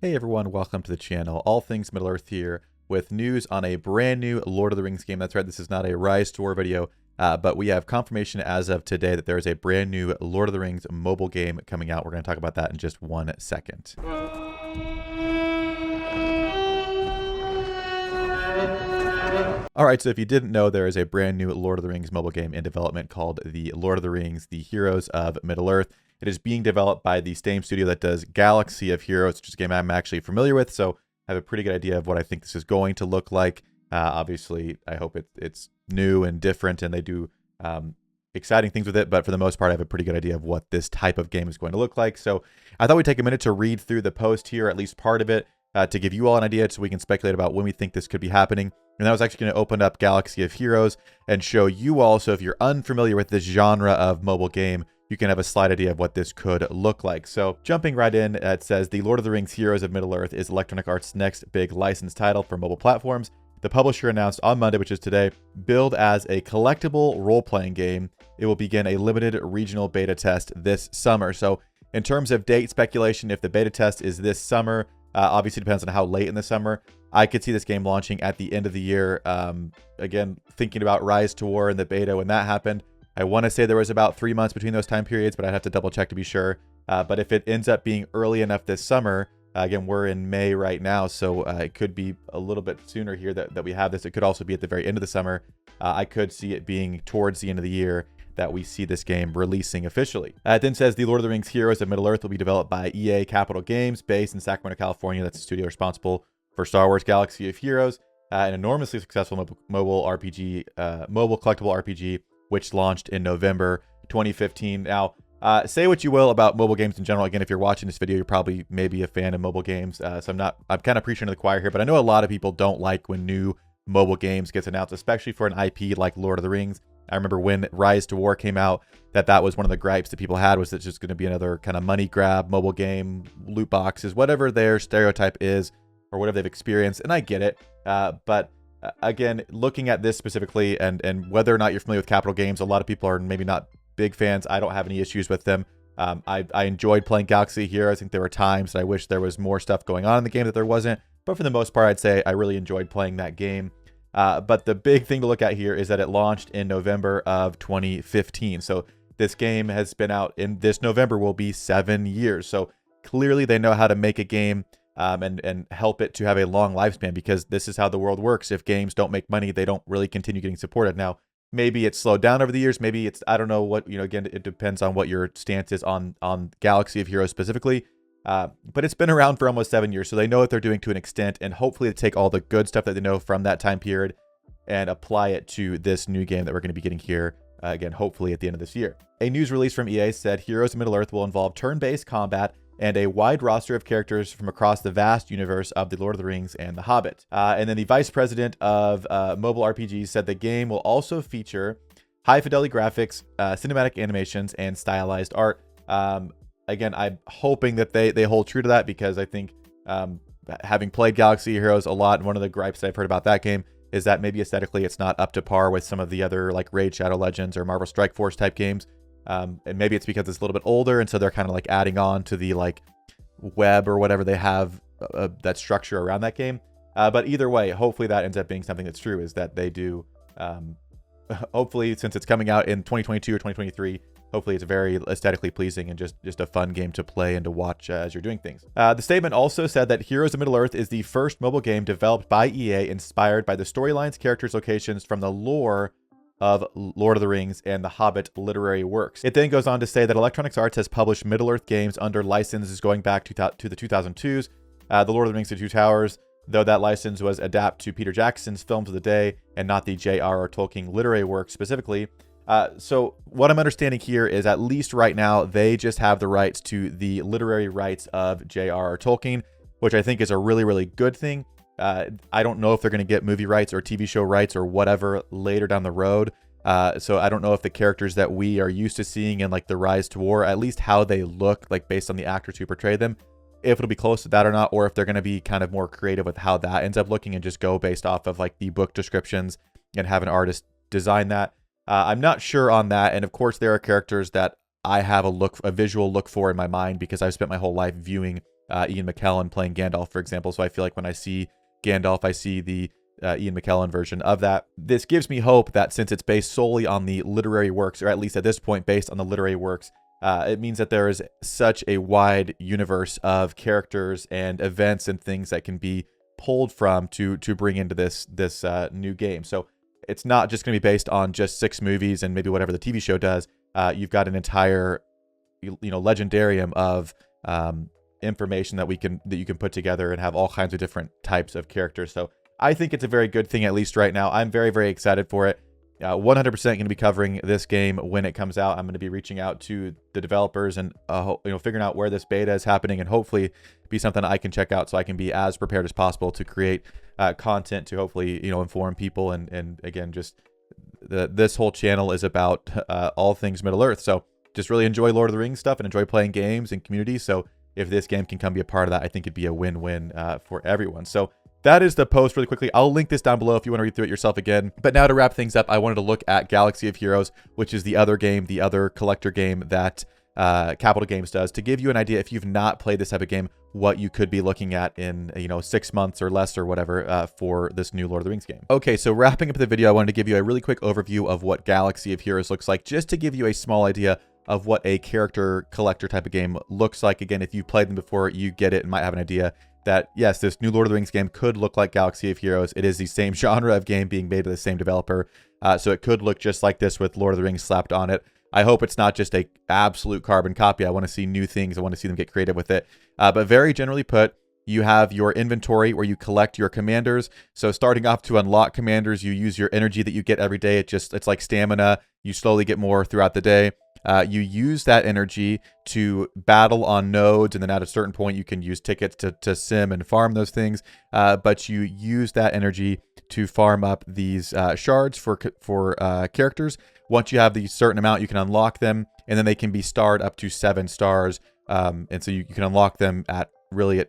Hey everyone, welcome to the channel. All Things Middle-earth here with news on a brand new Lord of the Rings game. That's right, this is not a Rise to War video, but we have confirmation as of today that there is a brand new Lord of the Rings mobile game coming out. We're going to talk about that in just 1 second. Alright, so if you didn't know, there is a brand new Lord of the Rings mobile game in development called The Lord of the Rings, The Heroes of Middle-earth. It is being developed by the same studio that does Galaxy of Heroes, which is a game I'm actually familiar with, so I have a pretty good idea of what I think this is going to look like. Obviously, I hope it's new and different, and they do exciting things with it, but for the most part, I have a pretty good idea of what this type of game is going to look like. So I thought we'd take a minute to read through the post here, at least part of it, to give you all an idea so we can speculate about when we think this could be happening. And I was actually going to open up Galaxy of Heroes and show you all, so if you're unfamiliar with this genre of mobile game, you can have a slight idea of what this could look like. So jumping right in, it says, The Lord of the Rings Heroes of Middle-earth is Electronic Arts' next big licensed title for mobile platforms. The publisher announced on Monday, which is today, billed as a collectible role-playing game. It will begin a limited regional beta test this summer. So in terms of date speculation, if the beta test is this summer, obviously depends on how late in the summer. I could see this game launching at the end of the year. Again, thinking about Rise to War and the beta when that happened, I want to say there was about 3 months between those time periods, but I'd have to double check to be sure. But if it ends up being early enough this summer, again, we're in May right now, so it could be a little bit sooner here that we have this. It could also be at the very end of the summer. I could see it being towards the end of the year that we see this game releasing officially. It then says The Lord of the Rings Heroes of Middle-earth will be developed by EA Capital Games, based in Sacramento, California. That's the studio responsible for Star Wars Galaxy of Heroes, an enormously successful mobile RPG, mobile collectible RPG, which launched in November 2015. Now, say what you will about mobile games in general. Again, if you're watching this video, you're probably maybe a fan of mobile games. So I'm kind of preaching to the choir here, but I know a lot of people don't like when new mobile games gets announced, especially for an IP like Lord of the Rings. I remember when Rise to War came out, that was one of the gripes that people had, was it's just going to be another kind of money grab mobile game, loot boxes, whatever their stereotype is, or whatever they've experienced. And I get it. But again, looking at this specifically and whether or not you're familiar with Capital Games, a lot of people are maybe not big fans. I don't have any issues with them. I enjoyed playing Galaxy here. I think there were times that I wish there was more stuff going on in the game that there wasn't. But for the most part, I'd say I really enjoyed playing that game. But the big thing to look at here is that it launched in November of 2015. So this game has been out in this November will be 7 years. So clearly they know how to make a game and help it to have a long lifespan, because this is how the world works. If games don't make money, they don't really continue getting supported. Now, maybe it's slowed down over the years. Maybe it's, I don't know what, again, it depends on what your stance is on Galaxy of Heroes specifically. But it's been around for almost 7 years, so they know what they're doing to an extent, and hopefully they take all the good stuff that they know from that time period and apply it to this new game that we're going to be getting here, again, hopefully at the end of this year. A news release from EA said Heroes of Middle-earth will involve turn-based combat and a wide roster of characters from across the vast universe of The Lord of the Rings and The Hobbit. And then the vice president of mobile RPGs said the game will also feature high-fidelity graphics, cinematic animations, and stylized art. Again, I'm hoping that they hold true to that, because I think having played Galaxy Heroes a lot, and one of the gripes that I've heard about that game is that maybe aesthetically it's not up to par with some of the other like Raid Shadow Legends or Marvel Strike Force type games. And maybe it's because it's a little bit older, and so they're kind of like adding on to the like web or whatever they have, that structure around that game. But either way, hopefully that ends up being something that's true, is that they do, hopefully, since it's coming out in 2022 or 2023, hopefully it's very aesthetically pleasing and just a fun game to play and to watch as you're doing things. The statement also said that Heroes of Middle-earth is the first mobile game developed by EA inspired by the storylines, characters, locations from the lore of Lord of the Rings and The Hobbit literary works. It then goes on to say that Electronic Arts has published Middle-earth games under licenses going back to the 2002s, The Lord of the Rings: The Two Towers, though that license was adapted to Peter Jackson's films of the day and not the J.R.R. Tolkien literary work specifically. So what I'm understanding here is, at least right now, they just have the rights to the literary rights of J.R.R. Tolkien, which I think is a really, really good thing. I don't know if they're going to get movie rights or TV show rights or whatever later down the road. So I don't know if the characters that we are used to seeing in like the Rise to War, at least how they look like based on the actors who portray them, if it'll be close to that or not, or if they're going to be kind of more creative with how that ends up looking and just go based off of like the book descriptions and have an artist design that. I'm not sure on that. And of course, there are characters that I have a visual look for in my mind, because I've spent my whole life viewing Ian McKellen playing Gandalf, for example. So I feel like when I see Gandalf, I see the Ian McKellen version of that. This gives me hope that since it's based solely on the literary works, or at least at this point based on the literary works, it means that there is such a wide universe of characters and events and things that can be pulled from to bring into this new game. So it's not just going to be based on just 6 movies and maybe whatever the TV show does. You've got an entire, legendarium of information that you can put together and have all kinds of different types of characters. So I think it's a very good thing, at least right now. I'm very, very excited for it. 100% going to be covering this game when it comes out. I'm going to be reaching out to the developers and figuring out where this beta is happening, and hopefully be something I can check out so I can be as prepared as possible to create content to hopefully inform people. And again, just this whole channel is about all things Middle Earth. So just really enjoy Lord of the Rings stuff and enjoy playing games and community. So if this game can come be a part of that, I think it'd be a win-win for everyone. So that is the post really quickly. I'll link this down below if you want to read through it yourself again. But now to wrap things up, I wanted to look at Galaxy of Heroes, which is the other game, the other collector game that Capital Games does, to give you an idea, if you've not played this type of game, what you could be looking at in 6 months or less or whatever for this new Lord of the Rings game. Okay, so wrapping up the video, I wanted to give you a really quick overview of what Galaxy of Heroes looks like, just to give you a small idea of what a character collector type of game looks like. Again, if you've played them before, you get it and might have an idea that, yes, this new Lord of the Rings game could look like Galaxy of Heroes. It is the same genre of game being made by the same developer. So it could look just like this with Lord of the Rings slapped on it. I hope it's not just a absolute carbon copy. I want to see new things. I want to see them get creative with it. But very generally put, you have your inventory where you collect your commanders. So starting off, to unlock commanders, you use your energy that you get every day. It's like stamina. You slowly get more throughout the day. You use that energy to battle on nodes, and then at a certain point you can use tickets to sim and farm those things. But you use that energy to farm up these shards for characters. Once you have the certain amount, you can unlock them, and then they can be starred up to 7 stars. And so you can unlock them at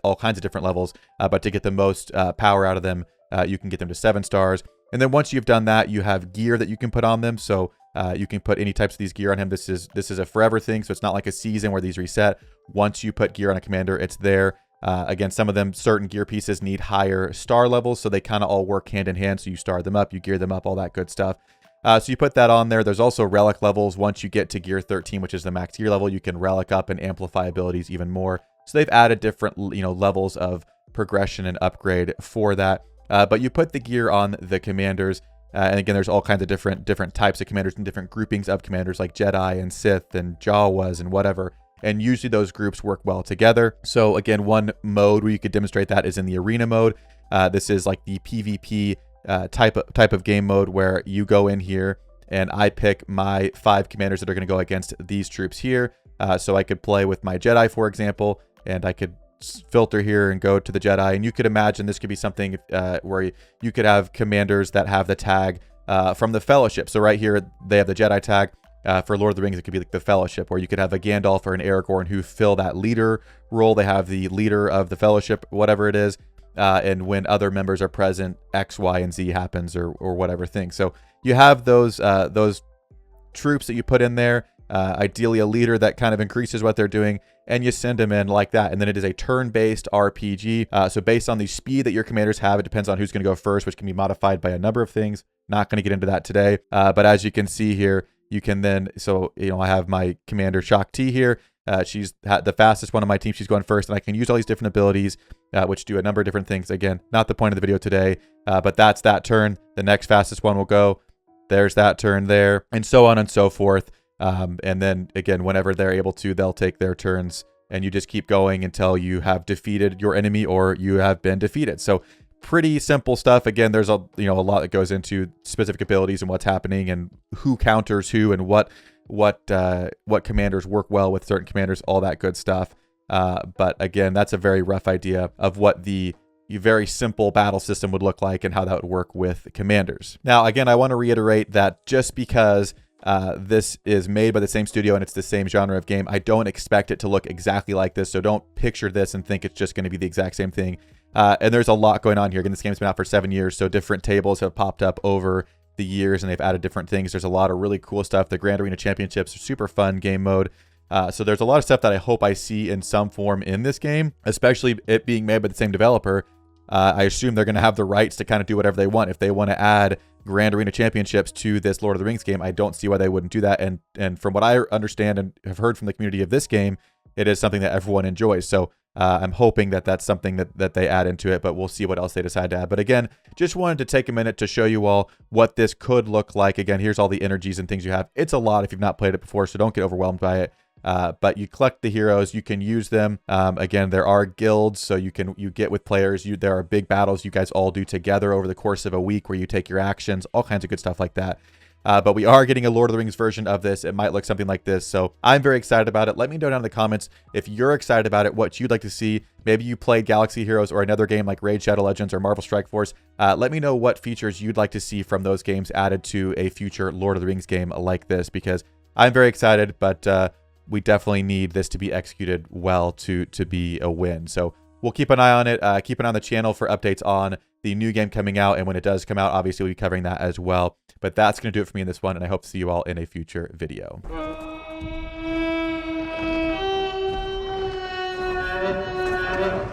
all kinds of different levels. But to get the most power out of them, you can get them to 7 stars. And then once you've done that, you have gear that you can put on them. So you can put any types of these gear on him. This is a forever thing, so it's not like a season where these reset. Once you put gear on a commander, it's there. Again, some of them, certain gear pieces need higher star levels, so they kind of all work hand in hand. So you star them up, you gear them up, all that good stuff. So you put that on there. There's also relic levels. Once you get to gear 13, which is the max gear level, you can relic up and amplify abilities even more. So they've added different levels of progression and upgrade for that. But you put the gear on the commanders. And again, there's all kinds of different types of commanders and different groupings of commanders, like Jedi and Sith and Jawas and whatever. And usually those groups work well together. So again, one mode where you could demonstrate that is in the arena mode. This is like the PvP type of game mode, where you go in here and I pick my 5 commanders that are going to go against these troops here. So I could play with my Jedi, for example, and I could filter here and go to the Jedi. And you could imagine this could be something where you could have commanders that have the tag from the Fellowship. So right here, they have the Jedi tag. For Lord of the Rings, it could be like the Fellowship, where you could have a Gandalf or an Aragorn who fill that leader role. They have the leader of the Fellowship, whatever it is. And when other members are present, X, Y, and Z happens, or whatever thing. So you have those troops that you put in there. Ideally a leader that kind of increases what they're doing, and you send them in like that. And then it is a turn-based RPG. So based on the speed that your commanders have, it depends on who's going to go first, which can be modified by a number of things. Not going to get into that today. But as you can see here, you can then, I have my commander Shakti here. She's the fastest one on my team. She's going first, and I can use all these different abilities, which do a number of different things. Again, not the point of the video today, but that's that turn. The next fastest one will go. There's that turn there, and so on and so forth. And then again, whenever they're able to, they'll take their turns, and you just keep going until you have defeated your enemy or you have been defeated. So pretty simple stuff. Again, there's a lot that goes into specific abilities and what's happening and who counters who and what commanders work well with certain commanders, all that good stuff. But again, that's a very rough idea of what the very simple battle system would look like and how that would work with commanders. Now, again, I want to reiterate that just because this is made by the same studio and it's the same genre of game, I don't expect it to look exactly like this. So don't picture this and think it's just going to be the exact same thing. And there's a lot going on here. Again, this game's been out for 7 years, so different tables have popped up over the years and they've added different things. There's a lot of really cool stuff. The Grand Arena Championships are super fun game mode. So there's a lot of stuff that I hope I see in some form in this game, especially it being made by the same developer. I assume they're going to have the rights to kind of do whatever they want. If they want to add Grand Arena Championships to this Lord of the Rings game, I don't see why they wouldn't do that. And from what I understand and have heard from the community of this game, it is something that everyone enjoys. So I'm hoping that that's something that they add into it, but we'll see what else they decide to add. But again, just wanted to take a minute to show you all what this could look like. Again, here's all the energies and things you have. It's a lot if you've not played it before, so don't get overwhelmed by it. But you collect the heroes, you can use them. Again, there are guilds, so you get with players. There are big battles you guys all do together over the course of a week where you take your actions, all kinds of good stuff like that. But we are getting a Lord of the Rings version of this. It might look something like this. So I'm very excited about it. Let me know down in the comments if you're excited about it, what you'd like to see. Maybe you played Galaxy Heroes or another game like Raid Shadow Legends or Marvel Strike Force. Let me know what features you'd like to see from those games added to a future Lord of the Rings game like this, because I'm very excited, but we definitely need this to be executed well to be a win. So we'll keep an eye on it. Keep an eye on the channel for updates on the new game coming out. And when it does come out, obviously we'll be covering that as well. But that's going to do it for me in this one. And I hope to see you all in a future video.